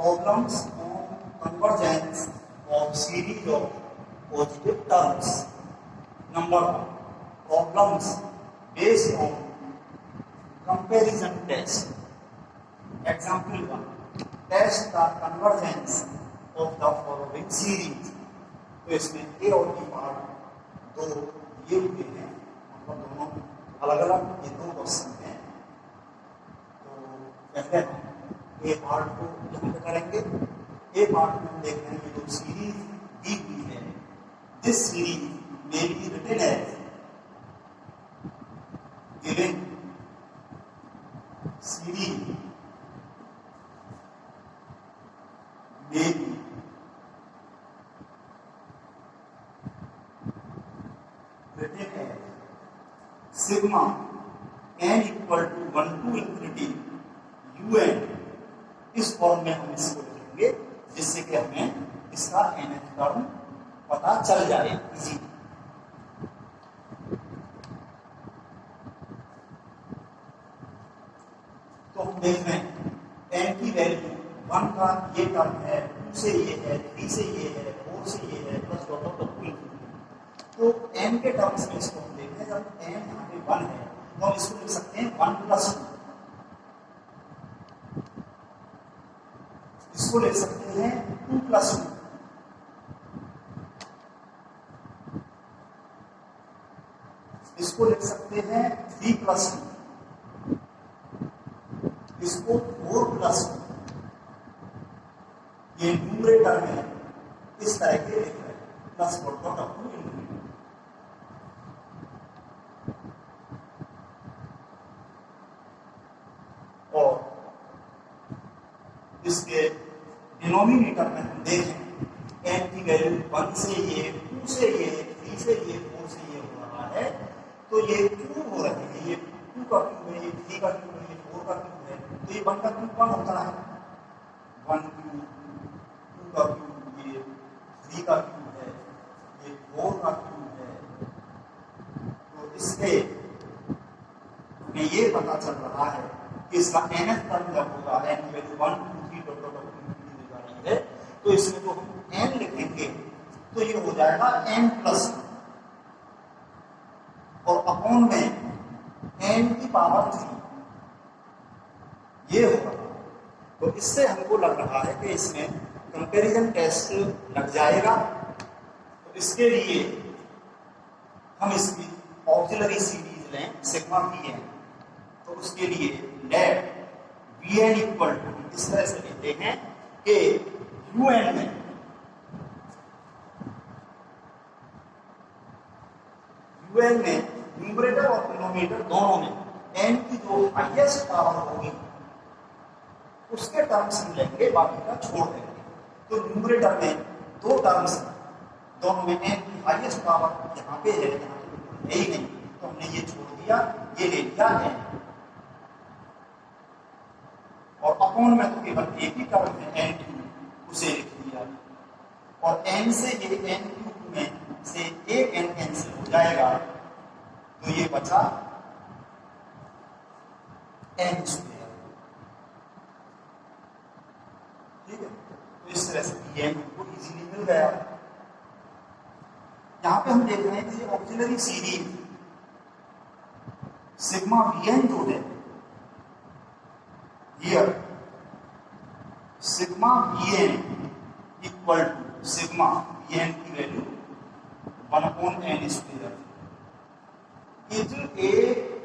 problems on convergence of series of positive terms. Number 1, problems based on comparison test. Example 1, test the convergence of the following series. तो इसमें ए और B part दो ये हुए हैं, मतलब दोनों अलग अलग ये दो क्वेश्चन हैं। तो पहले हम ए पार्ट को यहाँ पे करेंगे। ए पार्ट में हम देख रहे हैं ये जो सीरीज दी हुई है, this series may be written as given series may be written as sigma n equal to 1 to infinity un। इस फॉर्म में हम इसको लिखेंगे जिससे कि हमें इसका nth टर्म पता चल जाए इजी। तो हम देख रहे हैं n की वैल्यू 1 का ये टर्म है, 2 से ये है, 3 से ये है, 4 से ये है, प्लस डॉट ऑफ द। तो n के टर्म्स में इसको हम देख रहे हैं, जब n यहाँ पे 1 है तो हम इसको लिख सकते हैं 1 प्लस 2। इसको लिख सकते हैं 2 प्लस 2। इसको लिख सकते हैं 3 प्लस 2। इसको 4 प्लस 2। ये न्यूमरेटर में इस तरह के लिख रहे हैं, plus dot dot up to infinity. और इसके डिनोमिनेटर में हम देखें n की वैल्यू 1 से ये, 2 से ये, 3 से ये, 4 से ये हो रहा है, तो ये क्यूब हो रहे हैं। ये 2 का क्यूब है, ये 3 का क्यूब है, ये 4 का क्यूब है, तो ये 1 का क्यूब 1 होता है, 1 क्यूब, 2 का क्यूब, ये 3 का क्यूब है, ये 4 का क्यूब है। तो इससे हमें ये पता चल रहा है कि इसका nth टर्म जब होगा, n की वैल्यू 1 2 3 डॉट डॉट इन्फिनिटी हो जा रही है, तो इसमें जो हम n लिखेंगे तो ये हो जाएगा n प्लस 2 और अपॉन में n की पावर 3 ये होगा। तो इससे हमको लग रहा है कि इसमें कंपैरिजन टेस्ट लग जाएगा। तो इसके लिए हम इसकी ऑक्सिलरी सीरीज लें सिग्मा वी एन। तो उसके लिए let V N equal to इस तरह से लेते हैं कि यू एन में न्यूमरेटर और डिनोमिनेटर दोनों में n की जो हाईएस्ट पावर होगी उसके टर्म्स हम लेंगे, बाकी का छोड़ देंगे। तो न्यूमरेटर में दो टर्म्स, दोनों में n की हाईएस्ट पावर यहाँ पे है, यहाँ पे है ही नहीं, तो हमने ये छोड़ दिया, ये ले लिया n। और अपॉन में तो केवल एक ही टर्म है n क्यूब, उसे लिख दिया। और n से ये n क्यूब में से एक n कैंसिल हो जाएगा, तो ये बचा n स्क्वायर। ठीक है, तो इस तरह से n को इजीली मिल गया। यहां पे हम देख रहे हैं कि ऑक्सिलरी सीरीज सिग्मा वीएन जो है, here sigma v n equal to sigma v n की value 1/n square is a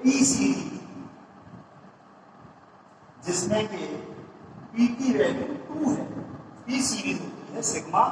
p series जिसमें के p की वैल्यू 2 है। p सीरीज होती है सिग्मा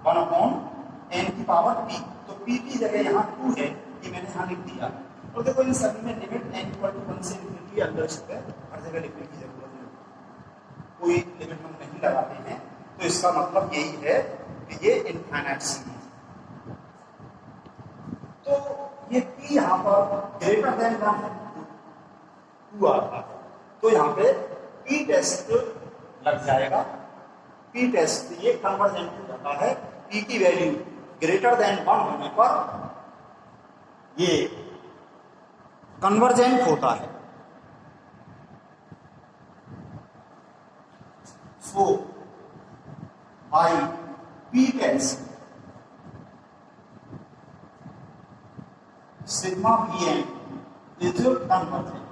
1/n की पावर p। तो p की जगह यहाँ 2 है, ये मैंने यहाँ लिख दिया। और देखो इन सभी में लिमिट n इक्वल टू 1 से इनफिनिटी अंदर है, हर जगह लिखने की जरूरत नहीं, कोई लिमिट हम नहीं लगाते हैं। तो इसका मतलब यही है कि ये इनफाइनाइट सीरीज। तो ये p यहाँ पर ग्रेटर देन 1 है, 2 आ रहा है, तो यहाँ पे p टेस्ट लग जाएगा। p टेस्ट ये कन्वर्जेंट हो जाता है, p की वैल्यू ग्रेटर देन 1 होने पर ये कन्वर्जेंट होता है। So by p cancel, sigma we n is convergent.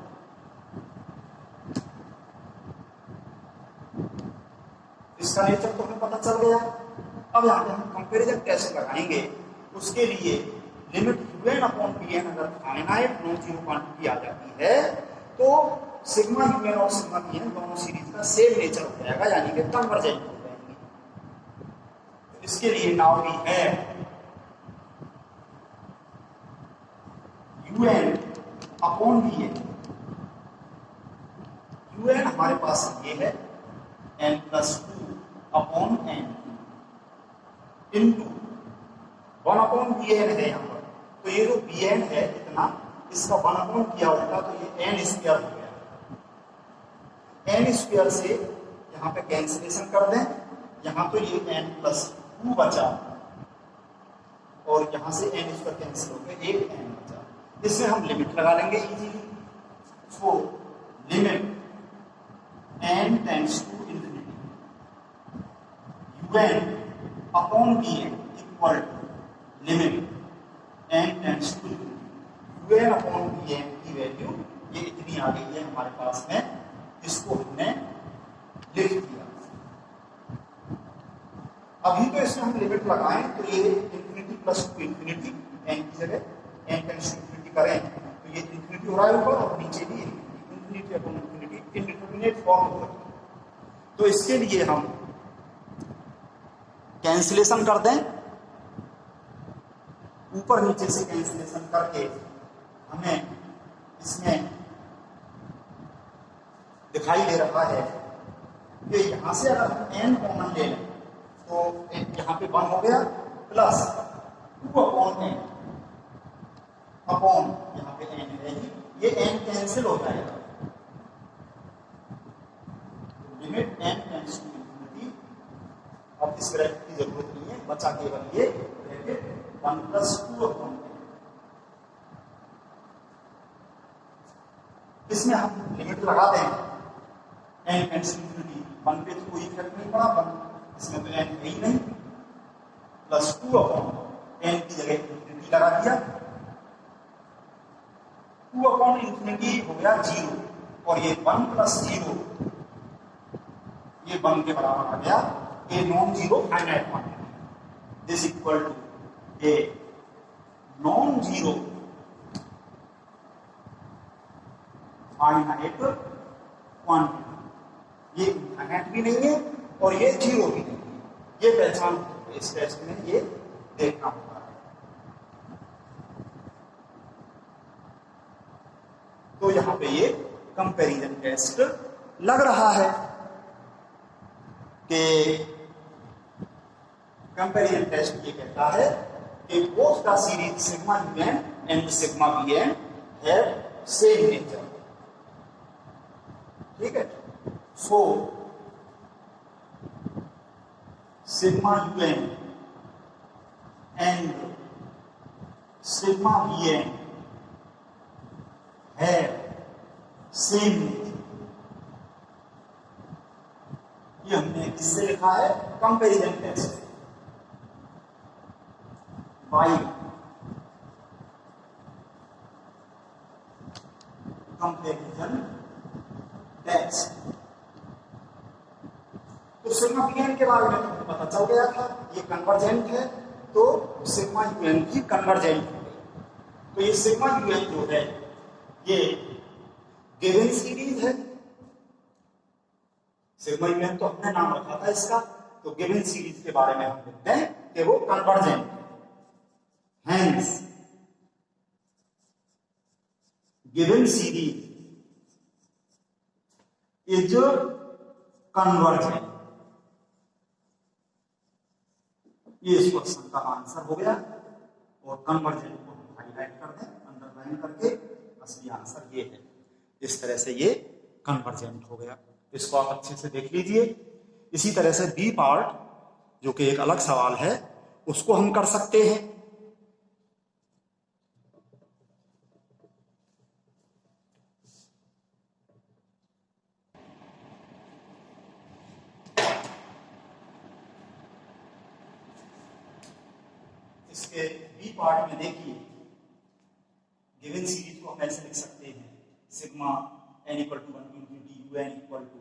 इसका नेचर तो हमें पता चल गया। अब यहाँ पे हम कंपैरिजन टेस्ट लगाएंगे। उसके लिए limit u n upon p n अगर फाइनाइट नॉन जीरो क्वांटिटी आ जाती है तो सिग्मा यूएन और सिग्मा पी एन दोनों सीरीज का सेम नेचर हो जाएगा, यानी कि कन्वर्जेंट हो जाएंगे। तो इसके लिए नाउ वी है u n upon v n. U n हमारे पास ये है n plus two upon n into one upon b n है यहाँ पर। तो ये जो बी एन है इतना, इसका वन अपॉन किया होता तो ये एन स्क्वायर हो गया। एन स्क्वायर से यहाँ पे कैंसिलेशन कर दें, यहाँ तो ये एन प्लस टू बचा और यहाँ से एन स्क्वायर कैंसिल हो गया, एक एन बचा। इसमें हम लिमिट लगा लेंगे easily. So limit n tends to infinity u n upon b n equal to limit n tends to infinity u n upon b n की वैल्यू ये इतनी आ गई है हमारे पास में। इसको हमने लिख दिया। अभी तो इसमें हम लिमिट लगाएं तो ये infinity plus two infinity n की जगह एन टेंड्स टू इंफिनिटी करें तो ये इंफिनिटी हो रहा है ऊपर और नीचे भी infinity upon infinity indeterminate form हो रही है। तो इसके लिए हम कैंसिलेशन कर दें, ऊपर नीचे से कैंसिलेशन करके हमें इसमें दिखाई दे रहा है कि यहां से अगर हम एन कॉमन ले लें तो यहां पे वन हो गया plus two upon n upon यहां पे एन है ही, ये एन कैंसिल हो जाएगा। Limit n tends to infinity. अब इस ब्रैकेट की जरूरत नहीं है, बचा केवल ये bracket one plus two upon n. इसमें हम लिमिट लगा दें n tends to infinity, one पे तो कोई इफेक्ट नहीं पड़ा, वन इसमें तो एन है ही नहीं, प्लस टू अपॉन एन की जगह इंफिनिटी लगा दिया। टू अपॉन इंफिनिटी हो गया जीरो और ये वन प्लस जीरो ये वन के बराबर आ गया। A non zero finite quantity this equal to a non zero finite quantity. ये इनफाइनाइट भी नहीं है और ये जीरो भी नहीं है, ये पहचान इस टेस्ट में ये देखना होगा। तो यहां पे ये कंपैरिजन टेस्ट लग रहा है कि कंपैरिजन टेस्ट ये कहता है कि both the series sigma u n and sigma v n have same nature. ठीक है। So sigma u n and sigma v n है सेम नेचर। ये हमने किससे लिखा है? Comparison test by comparison test. तो सिग्मा वीएन के बारे में तो पता चल गया था, ये कन्वर्जेंट है, तो सिग्मा यूएन भी कन्वर्जेंट हो गई। तो ये सिग्मा यूएन जो है ये गिवन सीरीज है। सिग्मा यूएन तो हमने नाम रखा था इसका, तो गिवन सीरीज के बारे में हम लिखते हैं कि वो कन्वर्जेंट है। Hence given series is convergent. ये इस क्वेश्चन का आंसर हो गया और कन्वर्जेंट को हम हाईलाइट कर दें अंडरलाइन करके, असली आंसर ये है। इस तरह से ये कन्वर्जेंट हो गया। इसको आप अच्छे से देख लीजिए। इसी तरह से बी पार्ट जो कि एक अलग सवाल है उसको हम कर सकते हैं। इसके बी पार्ट में देखिए, गिवन सीरीज को हम ऐसे लिख सकते हैं, sigma n equal to 1 to infinity u n equal to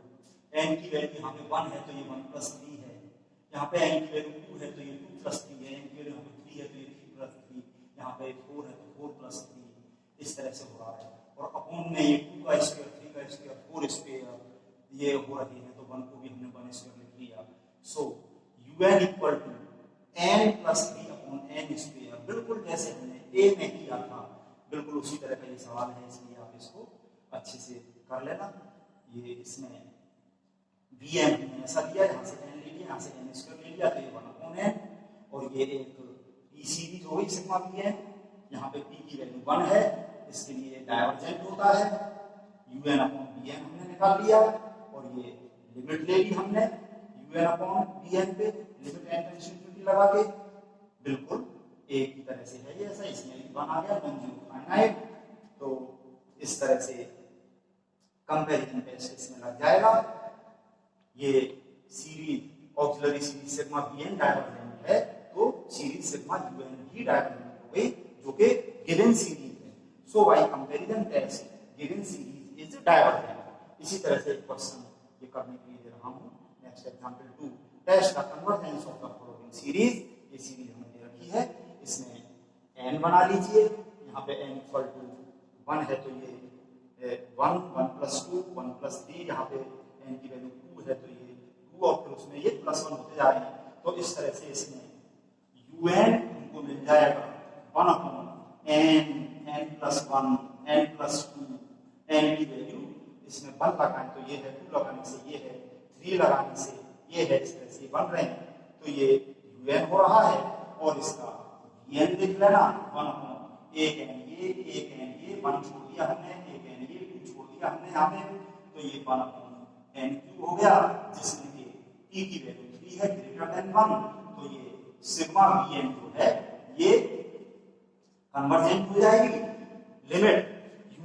n की वैल्यू यहाँ पे 1 है तो ये 1 प्लस 3 है, यहाँ पे n की वैल्यू 2 है तो ये 2 प्लस 3 है, n की वैल्यू यहाँ पे 3 है तो ये 3 प्लस 3, यहाँ पे 4 है तो 4 प्लस 3, इस तरह से हो रहा है। और अपॉन में ये 2 का स्क्वायर, 3 का स्क्वायर, 4 स्क्वायर ये हो रही है, तो 1 को भी हमने 1 स्क्वायर लिख लिया। So u n equal to n plus 3 upon n square, बिल्कुल जैसे हमने a में किया था, बिल्कुल उसी तरह का ये सवाल है, इसलिए आप इसको अच्छे से कर लेना। ये इसमें bm हमने ऐसा लिया, यहाँ से n ले लिया, यहाँ से n स्क्वायर ले लिया, तो ये 1 अपॉन n, और ये एक p सीरीज हो गई सिग्मा bn, यहाँ पे p की वैल्यू 1 है, इसके लिए डाइवर्जेंट होता है, un अपॉन bn हमने निकाल लिया, और ये लिमिट ले ली हमने un अपॉन bn पे, limit n tends to infinity लगा के, बिल्कुल एक ही तरह से है ये, ऐसा इसमें भी 1 आ गया, नॉन जीरो फाइनाइट। तो इस तरह से कंपैरिजन टेस्ट इसमें लग जाएगा। ये series auxiliary series sigma bn divergent है, तो सीरीज सिग्मा un भी डाइवर्जेंट हो गई, जो कि गिवन सीरीज है। So by comparison test given series is divergent. इसी तरह से एक क्वेश्चन ये करने के लिए दे रहा हूं। Next example 2, test the convergence of the following series. ये सीरीज हमने दे रखी है, इसमें n बना लीजिए, यहाँ पे n इक्वल टू 1 है तो ये 1, 1 प्लस 2, 1 प्लस 3, यहाँ पे n की वैल्यू 2 है तो ये 2, और फिर उसमें ये प्लस 1 होते जा रहे हैं, तो इस तरह से इसमें un हमको मिल जाएगा 1 upon n, n plus 1, n plus 2, n की वैल्यू इसमें 1 लगाएं तो ये है 2, लगाने से ये है 3, लगाने से ये है, इस तरह से बन रहे हैं, तो ये un हो रहा है, और इसका n देख लेना 1 अपॉन एक n ये 1 छोड़ दिया हमने, एक n ये 2 छोड़ दिया हमने यहाँ पे, तो ये 1 अपॉन n क्यूब हो गया, जिसमें कि p की वैल्यू 3 है ग्रेटर देन 1, तो ये सिग्मा bn जो है ये कन्वर्जेंट हो जाएगी। लिमिट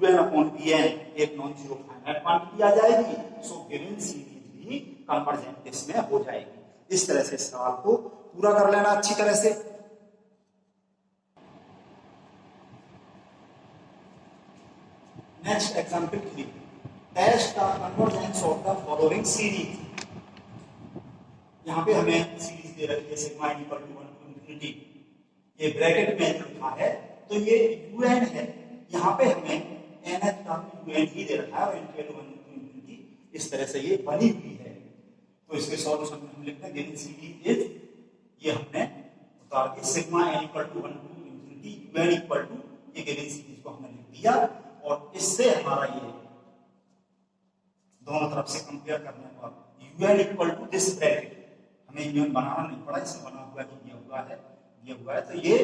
un अपॉन bn एक नॉन जीरो फाइनाइट क्वांटिटी आ जाएगी, सो गिवन सीरीज भी कन्वर्जेंट इसमें हो जाएगी। इस तरह से सवाल को पूरा कर लेना अच्छी तरह से। Next example 3, test the convergence of the following series. यहाँ पे हमें सीरीज दे रखी है sigma n equal to 1 to infinity, ये ब्रैकेट में लिखा है, तो ये un है, यहाँ पे हमें nth टर्म un ही दे रखा है, और n की वैल्यू 1 टू इनफिनिटी, इस तरह से ये बनी हुई है। तो इसके सॉल्यूशन में हम लिखते हैं गिवन सीरीज इज, ये हमने उतार के sigma n equal to 1 to infinity un equal to, ये गिवन सीरीज को हमने लिख दिया, और इससे हमारा ये दोनों तरफ से कंपेयर करने पर un equal to this bracket, हमें un बनाना नहीं पड़ा, इसमें बना हुआ ही दिया हुआ है, तो ये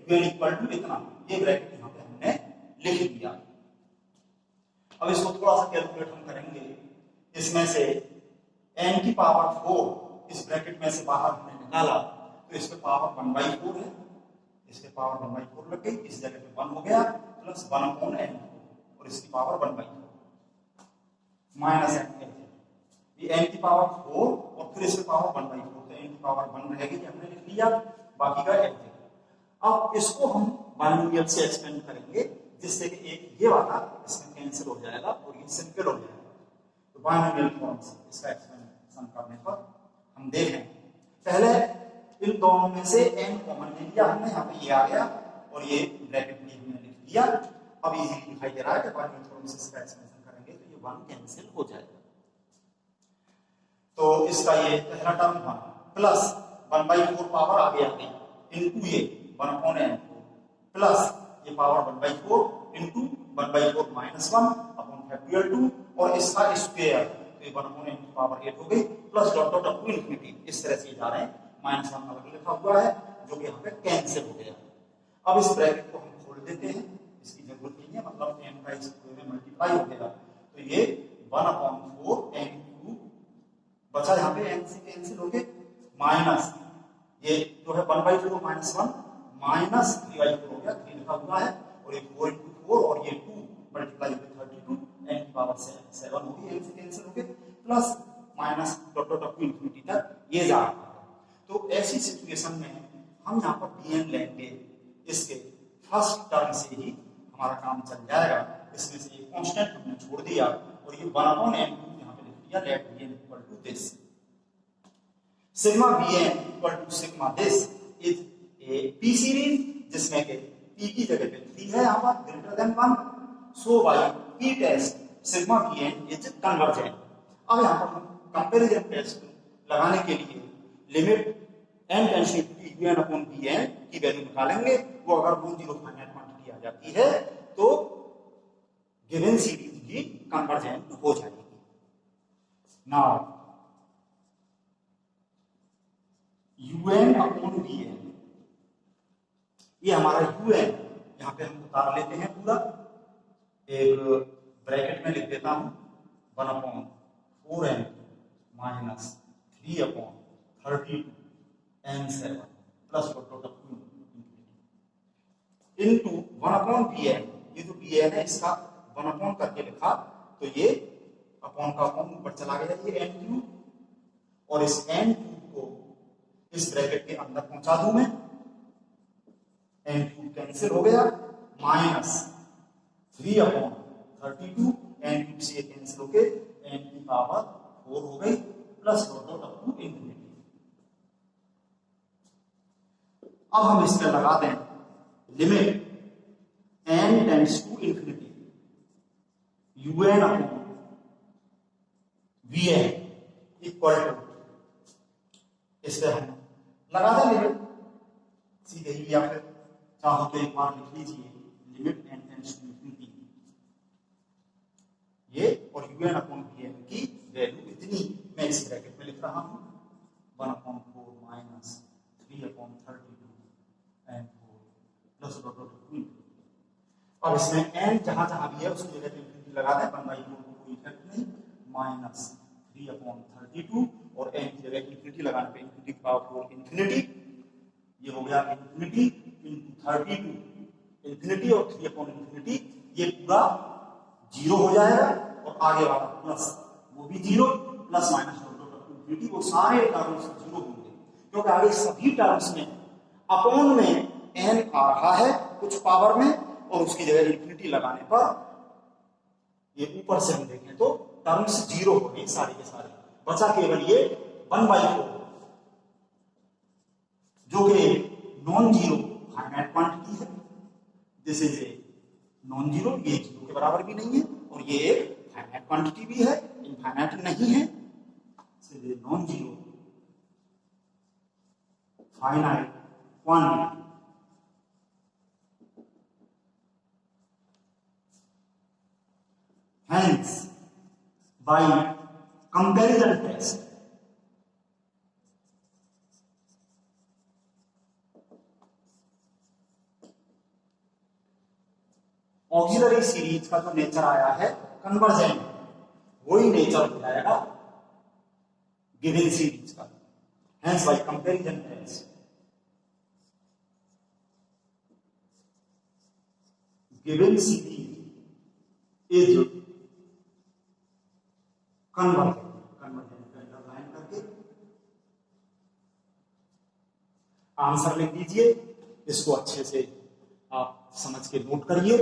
un इक्वल टू इतना, ये ब्रैकेट यहाँ पे हमने लिख दिया। अब इसको थोड़ा सा कैलकुलेट हम करेंगे, इसमें से n की पावर 4 इस ब्रैकेट में से बाहर हमने निकाला, तो इसके पावर 1/4 है, इसके पावर 1/4 लग गई, इस जगह पे 1 हो गया, प्लस 1 अपॉन n, और इसकी पावर 1/4 माइनस n, ये n की पावर 4 और फिर इसकी पावर 1/4, तो n की पावर 1 रहेगी, हमने लिख लिया, बाकी का n। अब इसको हम बाइनोमियल से एक्सपेंड करेंगे, जिससे कि एक ये वाला इसमें कैंसिल हो जाएगा और ये सिंपल हो जाएगा। तो बाइनोमियल फॉर्म से इसका एक्सपेंशन करने पर हम देखें, पहले इन दोनों में से n कॉमन ले लिया हमने, यहाँ पे ये आ गया, और ये ब्रैकेट में हमने लिख दिया। अब इजीली दिखाई दे रहा है कि बाइनोमियल फॉर्म से इसका एक्सपेंशन करेंगे तो ये 1 कैंसिल हो जाएगा। तो इसका ये पहला टर्म 1 प्लस 1/4 पावर आगे आ गई इनटू ये 1 अपॉन n प्लस ये power 1/4 into 1/4 minus 1 upon factorial 2, और इसका स्क्वायर, तो ये 1 अपॉन n की पावर 8 हो गई, plus dot dot up to infinity, इस तरह से जा रहे हैं, माइनस 1 अलग लिखा हुआ है, जो कि यहाँ पे कैंसिल हो गया। अब इस ब्रैकेट को हम खोल देते हैं, इसकी जरूरत नहीं है, मतलब n का इस पूरे में मल्टीप्लाई हो गया, तो ये 1 अपॉन 4 n क्यूब बचा, यहाँ पे n से कैंसिल हो गए, माइनस ये जो है 1/4 माइनस 1 माइनस 3/4 हो गया, 3 लिखा हुआ है, और ये 4 into 4 और ये 2 मल्टीप्लाई विद 32, n की पावर 7 होगी, n से कैंसिल हो गए, plus minus dot dot up to infinity तक ये जा रहा है। तो ऐसी सिचुएशन में हम यहाँ पर dn लेंगे, इसके फर्स्ट टर्म से ही हमारा काम चल जाएगा। इसमें से ये कांस्टेंट हमने छोड़ दिया और ये 1/n यहाँ पे लिख दिया, let Vn equal to this. Sigma Vn equal to sigma this is a p series, जिसमें के p की जगह पे 3 है यहाँ पर greater than 1। So by p test sigma Vn is convergent. अब यहाँ पर हम कंपैरिजन टेस्ट लगाने के लिए limit n tends to un upon Vn की वैल्यू निकालेंगे। वो अगर नॉन जीरो फाइनाइट क्वांटिटी आ जाती है तो गिवन सीरीज भी कन्वर्जेंट हो जाएगी। नाउ un अपॉन Vn, ये हमारा un यहाँ पे हम उतार लेते हैं पूरा, एक ब्रैकेट में लिख देता हूं 1/4n minus 3/32 n7 plus into 1/Vn। ये जो Vn है इसका 1 करके लिखा तो ये अपॉन का अपॉन ऊपर चला गया, ये n3, और इस n3 को इस ब्रैकेट के अंदर पहुंचा दूं मैं, n3 कैंसिल हो गया, माइनस 3/32 n3 से कैंसिल होके n की पावर 4 हो गई, प्लस टू इंफिनिटी। अब हम इस पर लगा दें limit n tends to infinity un upon Vn equal to, इस पर हम लगा दें लिमिट सीधे ही, या फिर चाहो तो एक बार लिख लीजिए limit n tends to infinity ये, और un अपॉन Vn की वैल्यू इतनी मैं इस ब्रैकेट में लिख रहा हूं 1/4 माइनस 3/32 n4 प्लस टू। अब इसमें n जहां जहां भी है उसकी जगह पे इंफिनिटी लगा दें, 1/4 को कोई इफेक्ट नहीं, माइनस 3/32 और n की जगह इंफिनिटी लगाने पे इंफिनिटी की पावर 4 इंफिनिटी, ये हो गया इंफिनिटी इनटू 32 इंफिनिटी और 3/इंफिनिटी, ये पूरा 0 हो जाएगा, और आगे वाला प्लस वो भी 0, प्लस माइनस इंफिनिटी, वो सारे टर्म्स 0 होंगे, क्योंकि आगे सभी टर्म्स में अपॉन में n आ रहा है कुछ पावर में, और उसकी जगह इंफिनिटी लगाने पर ये ऊपर से हम देखें तो टर्म्स 0 हो गए सारे के सारे, बचा केवल ये 1/4 जो कि नॉन जीरो फाइनाइट क्वांटिटी है। This is A non zero, ये 0 के बराबर भी नहीं है, और ये एक फाइनाइट क्वांटिटी भी है, इनफाइनाइट नहीं है, non zero finite quantity. Hence, by comparison test, auxiliary series का जो नेचर आया है कन्वर्जेंट, वही नेचर हो जाएगा गिवन सीरीज का। Hence, by comparison test, given series is convergent underline करके आंसर लिख दीजिए, इसको अच्छे से आप समझ के नोट करिए।